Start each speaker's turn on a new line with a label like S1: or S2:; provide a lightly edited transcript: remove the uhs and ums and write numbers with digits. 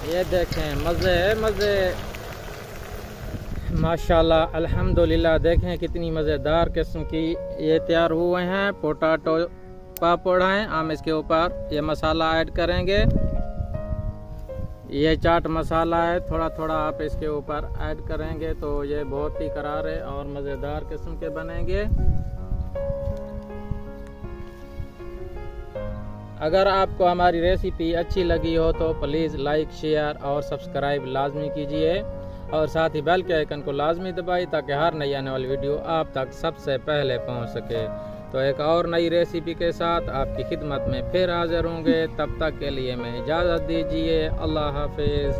S1: ये देखें, मज़े है मज़े। माशाल्लाह अल्हम्दुलिल्लाह। देखें कितनी मज़ेदार किस्म की ये तैयार हुए हैं। पोटैटो पापड़ हैं। हम इसके ऊपर ये मसाला ऐड करेंगे। ये चाट मसाला है, थोड़ा थोड़ा आप इसके ऊपर ऐड करेंगे तो ये बहुत ही करारे और मज़ेदार किस्म के बनेंगे। अगर आपको हमारी रेसिपी अच्छी लगी हो तो प्लीज़ लाइक, शेयर और सब्सक्राइब लाजमी कीजिए और साथ ही बेल के आइकन को लाजमी दबाइए ताकि हर नई आने वाली वीडियो आप तक सबसे पहले पहुंच सके। तो एक और नई रेसिपी के साथ आपकी खिदमत में फिर हाजिर होंगे। तब तक के लिए मैं इजाज़त दीजिए। अल्लाह हाफिज़।